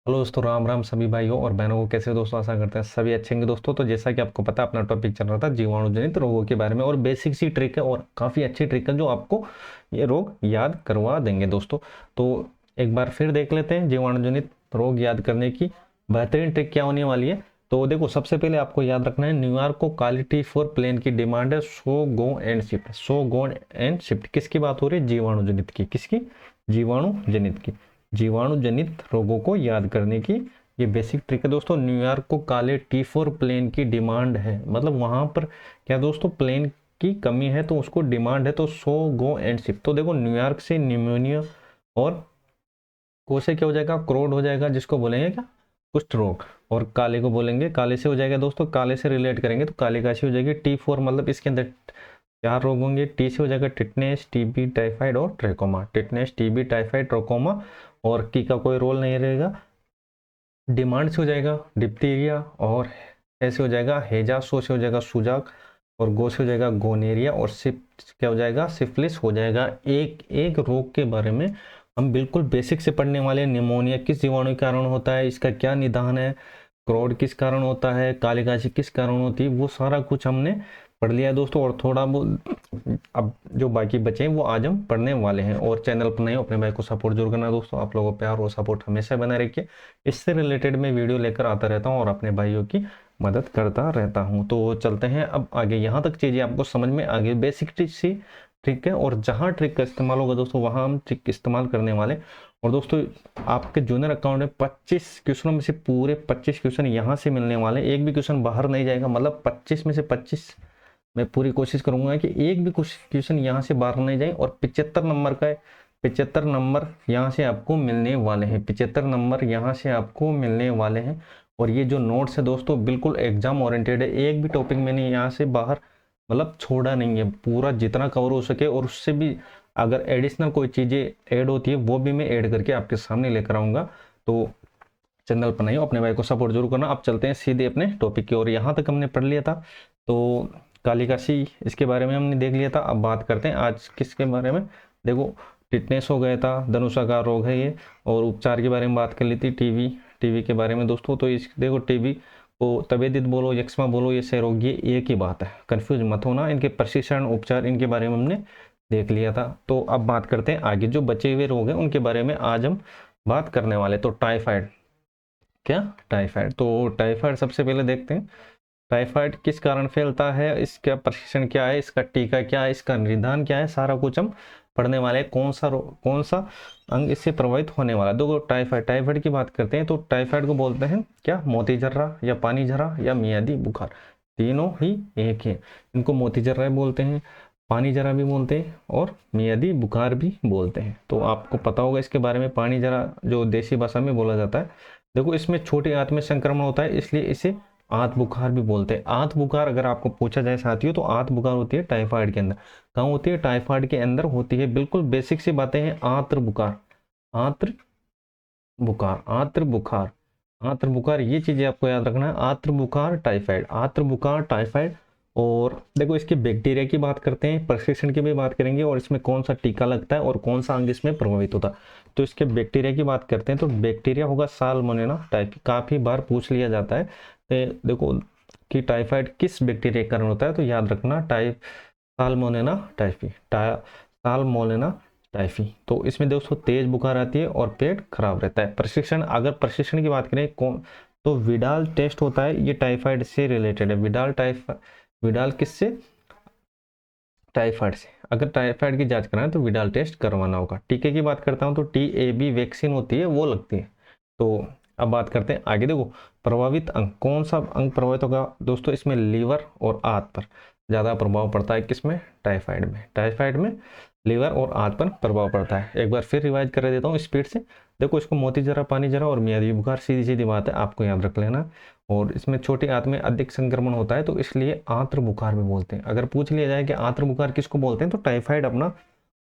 Hello दोस्तों, राम राम सभी भाइयों और बहनों को। कैसे हो दोस्तों? आशा करते हैं सभी अच्छे होंगे दोस्तों। तो जैसा कि आपको पता है, अपना टॉपिक चल रहा था जीवाणु जनित रोगों के बारे में, और बेसिक सी ट्रिक है और काफ़ी अच्छी ट्रिक है जो आपको ये रोग याद करवा देंगे दोस्तों। तो एक बार फिर देख लेते हैं जीवाणु जनित रोग याद करने की बेहतरीन ट्रिक क्या होने वाली है। तो देखो, सबसे पहले आपको याद रखना है, न्यूयॉर्क को क्वालिटी फॉर प्लेन की डिमांड है so go and shift. So go and shift किसकी बात हो रही है? जीवाणु जनित की। किसकी? जीवाणु जनित की। जीवाणु जनित रोगों को याद करने की ये बेसिक ट्रिक है दोस्तों। न्यूयॉर्क को काले T4 प्लेन की डिमांड है, मतलब वहां पर क्या दोस्तों, प्लेन की कमी है तो उसको डिमांड है। तो सो गो एंड शिप। तो देखो, न्यूयॉर्क से निमोनिया और को से क्या हो जाएगा? क्रोड हो जाएगा, जिसको बोलेंगे क्या? कुष्ठ रोग। और काले को बोलेंगे, काले से हो जाएगा दोस्तों, काले से रिलेट करेंगे तो काले काशी हो जाएगी। T4 मतलब इसके अंदर चार रोग होंगे। टी से हो जाएगा टिटनेस, टीबी, टाइफाइड और trachoma. Tetanus, TB, typhoid, trachoma. और की का कोई रोल नहीं रहेगा। डिमांड से हो जाएगा डिप्थीरिया, और ऐसे हो जाएगा हेजा। सो से हो जाएगा सुजाक, और गो से हो जाएगा गोनेरिया, और सिप क्या हो जाएगा? सिफिलिस हो जाएगा। एक एक रोग के बारे में हम बिल्कुल बेसिक से पढ़ने वाले हैं। निमोनिया किस जीवाणु के कारण होता है, इसका क्या निदान है? क्रोड किस कारण होता है? काली काशी किस कारण होती है? वो सारा कुछ हमने पढ़ लिया है दोस्तों। और थोड़ा बहुत अब जो बाकी बचे हैं वो आज हम पढ़ने वाले हैं। और चैनल पर नहीं हो, अपने भाई को सपोर्ट जरूर करना दोस्तों। आप लोगों को प्यार और सपोर्ट हमेशा बना रखिए। इससे रिलेटेड मैं वीडियो लेकर आता रहता हूँ और अपने भाइयों की मदद करता रहता हूँ। तो चलते हैं अब आगे। यहाँ तक चीज़ें आपको समझ में आ गई, बेसिक ट्रिक सी ट्रिक है। और जहाँ ट्रिक का इस्तेमाल होगा दोस्तों, वहाँ हम ट्रिक इस्तेमाल करने वाले। और दोस्तों, आपके जूनियर अकाउंट में 25 क्वेश्चनों में से पूरे 25 क्वेश्चन यहाँ से मिलने वाले। एक भी क्वेश्चन बाहर नहीं जाएगा, मतलब 25 में से 25 मैं पूरी कोशिश करूंगा कि एक भी कुछ क्वेश्चन यहाँ से बाहर नहीं जाए। और 75 नंबर का 75 नंबर यहाँ से आपको मिलने वाले हैं। 75 नंबर यहाँ से आपको मिलने वाले हैं। और ये जो नोट्स है दोस्तों, बिल्कुल एग्जाम ओरिएंटेड है। एक भी टॉपिक मैंने यहाँ से बाहर मतलब छोड़ा नहीं है, पूरा जितना कवर हो सके। और उससे भी अगर एडिशनल कोई चीज़ें ऐड होती है वो भी मैं ऐड करके आपके सामने लेकर आऊँगा। तो चैनल पर नहीं हो, अपने भाई को सपोर्ट जरूर करना। अब चलते हैं सीधे अपने टॉपिक की ओर। यहाँ तक हमने पढ़ लिया था तो काली काशी इसके बारे में हमने देख लिया था। अब बात करते हैं आज किसके बारे में। देखो, टिटनेस हो गया था, धनुषा का रोग है ये। और उपचार के बारे में बात कर ली थी, टीबी। टीबी के बारे में दोस्तों, तो इस देखो, टीबी को तपेदिक बोलो, यक्ष्मा बोलो, ये क्षयरोग, ये एक ही बात है, कंफ्यूज मत होना। इनके प्रशिक्षण, उपचार, इनके बारे में हमने देख लिया था। तो अब बात करते हैं आगे, जो बचे हुए रोग हैं उनके बारे में आज हम बात करने वाले। तो टाइफाइड, क्या? टाइफाइड। तो टाइफाइड सबसे पहले देखते हैं, टाइफाइड किस कारण फैलता है, इसका प्रशिक्षण क्या है, इसका टीका क्या है, इसका निदान क्या है, सारा कुछ हम पढ़ने वाले हैं। कौन सा अंग इससे प्रभावित होने वाला। दो टाइफाइड, टाइफाइड की बात करते हैं तो टाइफाइड को बोलते हैं क्या? मोती जर्रा, या पानी जर्रा, या मियादी बुखार। तीनों ही एक है। इनको मोती जर्रा बोलते हैं, पानी जरा भी बोलते हैं, और मियादी बुखार भी बोलते हैं। तो आपको पता होगा इसके बारे में। पानी जरा जो देसी भाषा में बोला जाता है, देखो इसमें छोटे आंत में संक्रमण होता है, इसलिए इसे आंत बुखार भी बोलते हैं। आंत बुखार अगर आपको पूछा जाए साथियों, तो आंत बुखार होती है टाइफाइड के अंदर। कहाँ होती है? टाइफाइड के अंदर होती है। बिल्कुल बेसिक सी बातें हैं। आंत्र बुखार, आंत्र बुखार, आंत्र बुखार, आंत्र बुखार, ये चीजें आपको याद रखना है। आंत्र बुखार टाइफाइड, आंत्र बुखार टाइफाइड। और देखो, इसके बैक्टीरिया की बात करते हैं, प्रशिक्षण की भी बात करेंगे, और इसमें कौन सा टीका लगता है और कौन सा अंग इसमें प्रभावित होता है। तो इसके बैक्टीरिया की बात करते हैं तो बैक्टीरिया होगा साल्मोनेला टाइफी। काफी बार पूछ लिया जाता है। तो देखो कि टाइफाइड किस बैक्टीरिया के कारण होता है, तो याद रखना type salmonella typhi, salmonella typhi. तो इसमें दोस्तों तेज बुखार आती है और पेट खराब रहता है। प्रशिक्षण, अगर प्रशिक्षण की बात करें कौन, तो विडाल टेस्ट होता है, ये टाइफाइड से रिलेटेड है। विडाल किससे? टाइफाइड से। अगर टाइफाइड की जांच कराना है तो विडाल टेस्ट करवाना होगा। टीके की बात करता हूँ तो TAB वैक्सीन होती है, वो लगती है। तो अब बात करते हैं आगे। देखो, प्रभावित अंग, कौन सा अंग प्रभावित होगा दोस्तों? इसमें लीवर और आंत पर ज़्यादा प्रभाव पड़ता है। किसमें? टाइफाइड में। टाइफाइड में लीवर और आंत पर प्रभाव पड़ता है। एक बार फिर रिवाइज कर देता हूँ स्पीड से। देखो, इसको मोती जरा, पानी जरा और मियादी बुखार, सीधी सीधी बात है, आपको याद रख लेना। और इसमें छोटी आंत में अधिक संक्रमण होता है, तो इसलिए आंत्र बुखार भी बोलते हैं। अगर पूछ लिया जाए कि आंत्र बुखार किसको बोलते हैं, तो टाइफाइड अपना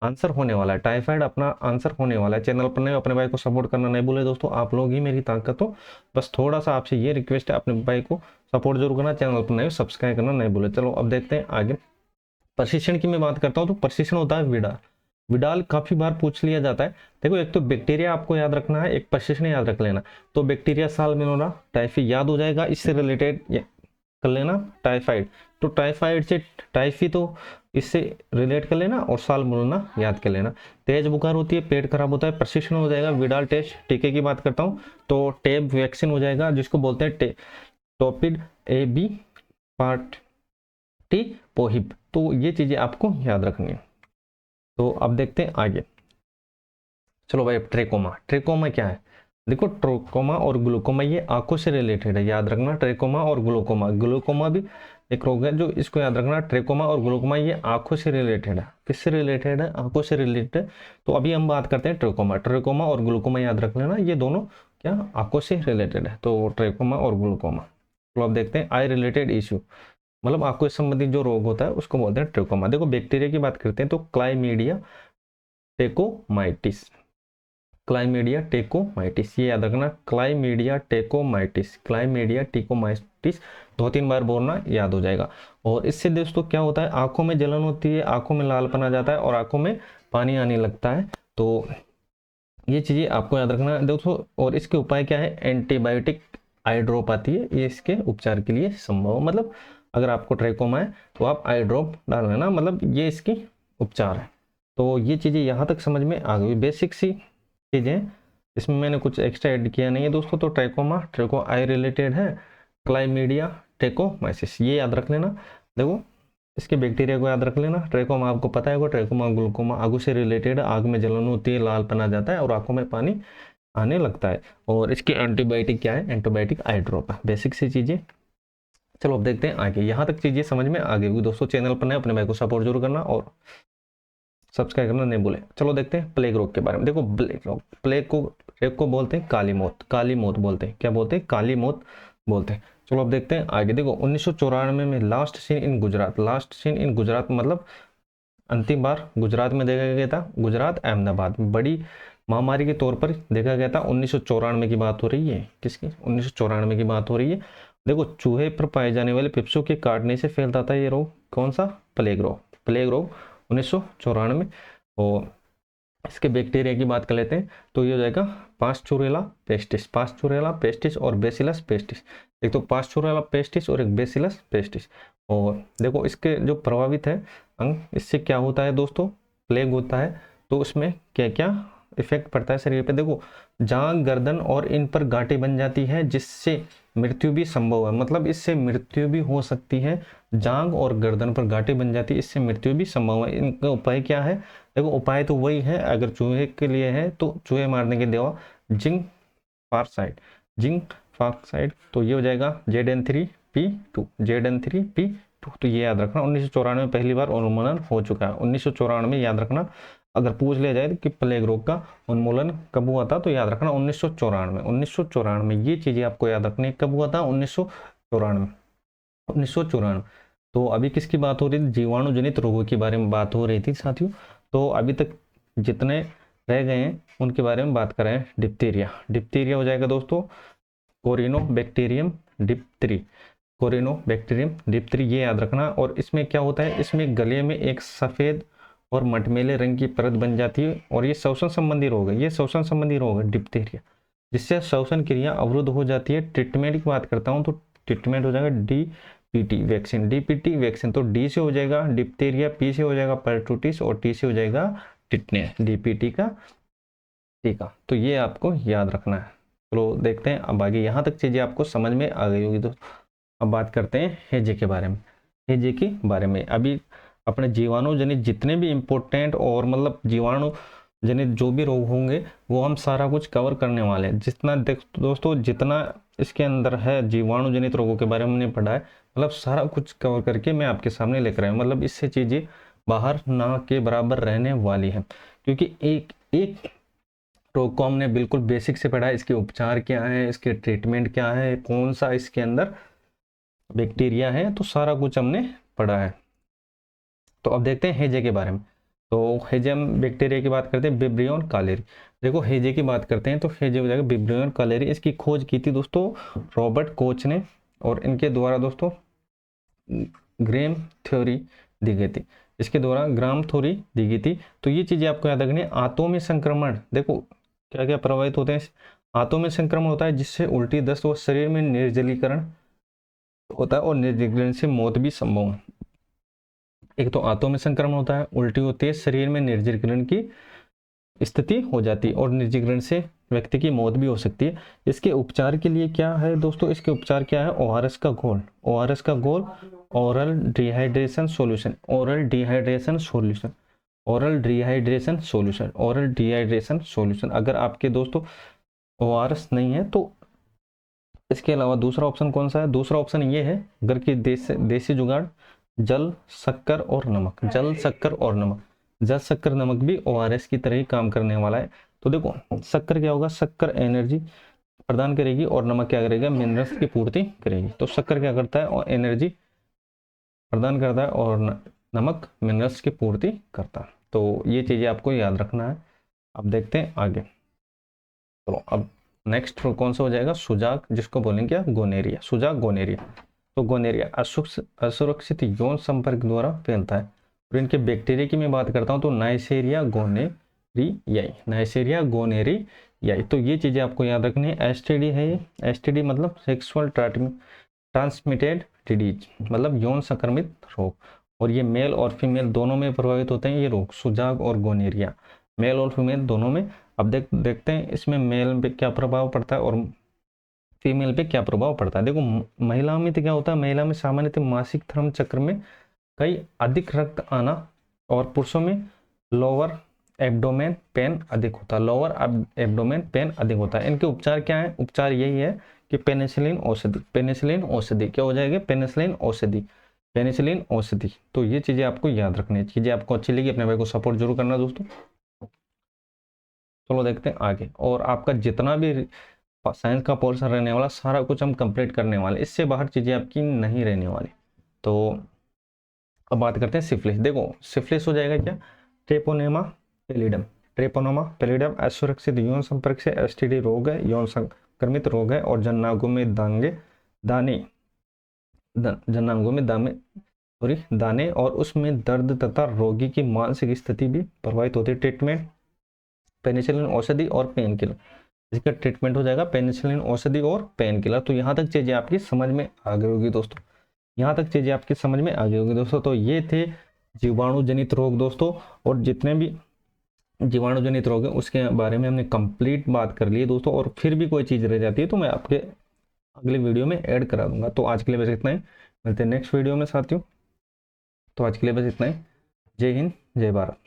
आंसर होने वाला है। टाइफाइड अपना आंसर होने वाला है। चैनल पर नहीं, अपने भाई को सपोर्ट करना नहीं भूले दोस्तों, आप लोग ही मेरी ताकत हो। बस थोड़ा सा आपसे ये रिक्वेस्ट है, अपने भाई को सपोर्ट जरूर करना, चैनल पर नहीं सब्सक्राइब करना नहीं भूले। चलो अब देखते हैं आगे। प्रशिक्षण की मैं बात करता हूँ तो प्रशिक्षण होता है विडाल। विडाल काफी बार पूछ लिया जाता है। देखो एक तो बैक्टीरिया आपको याद रखना है, एक प्रशिक्षण याद रख लेना। तो बैक्टीरिया साल्मोनेला टाइफी याद हो जाएगा, इससे रिलेटेड कर लेना टाइफाइड, तो टाइफाइड से टाइफी तो इससे रिलेट कर लेना, और साल्मोनेला याद कर लेना। तेज बुखार होती है, पेट खराब होता है, प्रशिक्षण हो जाएगा विडाल टेस्ट। टीके की बात करता हूँ तो टेब वैक्सीन हो जाएगा, जिसको बोलते हैं टोपिड ए बी पार्टी पोहिब। तो ये चीजें आपको याद रखनी है। तो अब देखते हैं आगे। चलो भाई, अब ट्रेकोमा। ट्रेकोमा क्या है? देखो ट्रोकोमा और ग्लूकोमा ये आंखों से रिलेटेड है, याद रखना। ट्रेकोमा और ग्लूकोमा, ग्लूकोमा भी एक रोग है जो इसको याद रखना। ट्रेकोमा और ग्लूकोमा ये आंखों से रिलेटेड है। किससे रिलेटेड है? आंखों से रिलेटेड। तो अभी हम बात करते हैं ट्रेकोमा। ट्रेकोमा और ग्लूकोमा याद रख लेना, ये दोनों क्या आंखों से रिलेटेड है। तो ट्रेकोमा और ग्लूकोमा। तो अब देखते हैं आई रिलेटेड इश्यू, मतलब आंखों से संबंधित जो रोग होता है उसको बोलते हैं ट्रेकोमा। देखो बैक्टीरिया की बात करते हैं तो क्लाइमीडिया टेकोमाइटिस, क्लाइमीडिया टेकोमाइटिस ये याद रखना। क्लाइमीडिया टेकोमाइटिस, क्लाइमीडिया टेकोमाइटिस 2-3 बार बोलना, याद हो जाएगा। और इससे दोस्तों क्या होता है, आंखों में जलन होती है, आंखों में लालपन आ जाता है, और आंखों में पानी आने लगता है। तो ये चीजें आपको याद रखना है दोस्तों। और इसके उपाय क्या है? एंटीबायोटिक आई ड्रॉप आती है, ये इसके उपचार के लिए संभव, मतलब अगर आपको ट्रेकोमा है तो आप आई ड्रॉप डाल लेना, मतलब ये इसकी उपचार है। तो ये चीजें यहाँ तक समझ में आ गई, बेसिक सी चीजें, इसमें मैंने कुछ एक्स्ट्रा ऐड किया नहीं है दोस्तों। तो ट्रेकोमा ट्रेको आई रिलेटेड है, क्लाइमीडिया टेकोमाइसिस ये याद रख लेना। देखो इसके बैक्टीरिया को याद रख लेना। ट्रेकोमा आपको पता है, ट्रेकोमा ग्लूकोमा आगू से रिलेटेड, आग में जलन होती है, लालपन आ जाता है और आंखों में पानी आने लगता है। और इसकी एंटीबायोटिक क्या है? एंटीबायोटिक आई ड्रॉप है। बेसिक सी चीजें। चलो अब देखते हैं आगे। यहाँ तक चीजें समझ में आ गई होगी दोस्तों। चैनल पर नए अपने भाई को सपोर्ट जरूर करना और सब्सक्राइब करना नहीं भूलें। चलो देखते हैं प्लेग रोग के बारे में। देखो प्लेग रोग, प्लेग को बोलते हैं काली मौत, काली मौत बोलते हैं। क्या बोलते हैं? काली मौत बोलते हैं। चलो अब देखते हैं आगे। देखो 1994 में last seen in Gujarat, last seen in Gujarat मतलब अंतिम बार गुजरात में देखा गया था। गुजरात अहमदाबाद में बड़ी महामारी के तौर पर देखा गया था। 1994 की बात हो रही है। किसकी? 1994 की बात हो रही है। देखो चूहे पर पाए जाने वाले पिप्सू के काटने से फैलता था ये रोग। कौन सा? प्लेग रोग। प्लेग रोग 1994। और इसके बैक्टीरिया की बात कर लेते हैं तो ये हो जाएगा पास्चुरेला पेस्टिस, पास्चुरेला पेस्टिस और बेसिलस पेस्टिस। एक तो पास्चुरेला पेस्टिस और एक बेसिलस पेस्टिस। और देखो इसके जो प्रभावित है अंग, इससे क्या होता है दोस्तों? प्लेग होता है तो उसमें क्या क्या इफेक्ट पड़ता है शरीर पे? देखो जांग, गर्दन और इन पर गांठें बन जाती है, जिससे मृत्यु भी संभव है, मतलब इससे मृत्यु भी हो सकती है। जांग और गर्दन पर गांठें बन जाती है, इससे मृत्यु भी संभव है। इनका उपाय क्या है? देखो उपाय तो वही है, अगर चूहे के लिए है तो चूहे मारने की दवा जिंक फार्साइड, जिंक फार्साइड। तो ये हो जाएगा ZN3P2, ZN3P2। तो ये याद रखना। 1994 में पहली बार उन्मूलन हो चुका है। 1994 में याद रखना। अगर पूछ लिया जाए कि प्लेग रोग का उन्मूलन कब हुआ था तो याद रखना 1994। 1994 ये चीजें आपको याद रखनी है। कब हुआ था? 1994, 1994। तो अभी किसकी बात हो रही थी? जीवाणु जनित रोगों के बारे में बात हो रही थी साथियों। तो अभी तक जितने रह गए हैं उनके बारे में बात करें। डिप्थीरिया, डिप्थीरिया हो जाएगा दोस्तों कोरिनोबैक्टीरियम डिप्थरी, कोरिनोबैक्टीरियम डिप्थरी ये याद रखना। और इसमें क्या होता है? इसमें गले में एक सफेद और मटमैले रंग की परत बन जाती है, और ये श्वसन संबंधी रोग है। ये श्वसन संबंधी रोग है डिप्थीरिया, जिससे श्वसन क्रिया अवरुद्ध हो जाती है। ट्रीटमेंट की बात करता हूँ तो ट्रीटमेंट हो जाएगा DPT वैक्सीन, DPT वैक्सीन। तो D से हो जाएगा डिप्थीरिया, P से हो जाएगा परटूटिस और T से हो जाएगा टिटनेस, DPT का टीका। तो ये आपको याद रखना है। चलो देखते हैं अब आगे। यहाँ तक चीजें आपको समझ में आ गई होगी दोस्तों। अब बात करते हैं हैजे के बारे में। हैजे के बारे में अभी अपने जीवाणु जनित जितने भी इम्पोर्टेंट और मतलब जीवाणु जनित जो भी रोग होंगे वो हम सारा कुछ कवर करने वाले हैं। जितना दोस्तों जितना इसके अंदर है जीवाणु जनित रोगों के बारे में हमने पढ़ा है, मतलब सारा कुछ कवर करके मैं आपके सामने लेकर आया। मतलब इससे चीजें बाहर ना के बराबर रहने वाली है, क्योंकि एक एक रोग को हमने बिल्कुल बेसिक से पढ़ा है। इसके उपचार क्या है, इसके ट्रीटमेंट क्या है, कौन सा इसके अंदर बैक्टीरिया है, तो सारा कुछ हमने पढ़ा है। तो अब देखते हैं हेजे के बारे में। तो हेजे हम बैक्टीरिया की बात करते हैं, विब्रियोन कालेरी। देखो हेजे की बात करते हैं तो हेजे हो जाएगा विब्रियोन कालेरी। इसकी खोज की थी दोस्तों रॉबर्ट कोच ने, और इनके द्वारा दोस्तों ग्रेम थ्योरी दी गई थी। इसके द्वारा ग्राम थ्योरी दी गई थी। तो ये चीजें आपको याद रखनी है। आंतों में संक्रमण, देखो क्या क्या प्रभावित होते हैं। आंतों में संक्रमण होता है जिससे उल्टी, दस्त और शरीर में निर्जलीकरण होता है और निर्जलीकरण से मौत भी संभव है। एक तो आंतों में संक्रमण होता है, उल्टी होती है, शरीर में निर्जलीकरण की स्थिति हो जाती है और निर्जलीकरण से व्यक्ति की मौत भी हो सकती है। इसके उपचार के लिए क्या है दोस्तों, इसके उपचार क्या है, ओआरएस का घोल, ओआरएस का घोल, oral dehydration solution, oral dehydration solution, oral dehydration solution, oral dehydration solution. अगर आपके दोस्तों ओआरएस नहीं है तो इसके अलावा दूसरा ऑप्शन कौन सा है, दूसरा ऑप्शन ये है घर की देसी जुगाड़, जल, शक्कर और नमक, जल, शक्कर और नमक। जल, शक्कर, नमक भी ओआरएस की तरह ही काम करने वाला है। तो देखो शक्कर क्या होगा, शक्कर एनर्जी प्रदान करेगी और नमक क्या करेगा, मिनरल्स की पूर्ति करेगी। तो शक्कर क्या करता है, और एनर्जी प्रदान करता है और नमक मिनरल्स की पूर्ति करता है। तो ये चीजें आपको याद रखना है। अब देखते हैं आगे। चलो अब नेक्स्ट कौन सा हो जाएगा, सुजाक, जिसको बोलेंगे क्या, गोनेरिया, सुजाक गोनेरिया। तो गोनेरिया असुरक्षित यौन संपर्क द्वारा फैलता है। और इनके बैक्टीरिया की मैं बात करता हूँ तो नाइसेरिया गोनेरियाई, नाइसेरिया गोनेरियाई। तो ये चीजें आपको याद रखनी है। एसटीडी है ये, एसटीडी मतलब सेक्सुअल ट्रांसमिटेड डिजीज, मतलब यौन संक्रमित रोग। और ये मेल और फीमेल दोनों में प्रभावित होते हैं ये रोग, सुजाक और गोनेरिया, मेल और फीमेल दोनों में। अब देखते हैं इसमें मेल पे क्या प्रभाव पड़ता है और फीमेल पे क्या प्रभाव पड़ता है। देखो महिला में तो क्या होता है, महिला में सामान्यतः मासिक धर्म चक्र में कई अधिक रक्त आना और पुरुषों में लोअर एब्डोमेन पेन अधिक होता है, लोअर एब्डोमेन पेन अधिक होता है। इनके उपचार क्या है, उपचार यही है कि पेनिसिलिन औषधि, पेनिसिलिन औषधि क्या हो जाएगा, पेनिसिलिन औषधि, पेनिसिलिन औषधि। तो ये चीजें आपको याद रखनी है। चीजें आपको अच्छी लगी अपने भाई को सपोर्ट जरूर करना दोस्तों। चलो देखते हैं आगे। और आपका जितना भी साइंस का पोर्शन रहने वाला सारा कुछ हम कंप्लीट करने वाले, इससे बाहर चीजें आपकी नहीं रहने वाली। तो अब बात करते हैं सिफिलिस। देखो सिफिलिस हो जाएगा क्या, ट्रेपोनेमा पेलिडम, ट्रेपोनेमा पेलिडम असुरक्षित यौन संपर्क से एसटीडी रोग है, यौन संक्रमित रोग है और जननांगों में जननांगों में दाने और उसमें दर्द तथा रोगी की मानसिक स्थिति भी प्रभावित होती है। ट्रीटमेंट पेनिसिलिन औषधि और पेन किलर, इसका ट्रीटमेंट हो जाएगा पेनिसिलिन औषधि और पेन किलर। तो यहाँ तक चीजें आपकी समझ में आ गई होगी दोस्तों, यहाँ तक चीजें आपकी समझ में आ गई होगी दोस्तों। तो ये थे जीवाणु जनित रोग दोस्तों, और जितने भी जीवाणु जनित रोग है उसके बारे में हमने कंप्लीट बात कर ली है दोस्तों। और फिर भी कोई चीज रह जाती है तो मैं आपके अगले वीडियो में ऐड करा दूंगा। तो आज के लिए बस इतना ही, मिलते हैं नेक्स्ट वीडियो में साथियों। तो आज के लिए बस इतना ही। जय हिंद, जय भारत।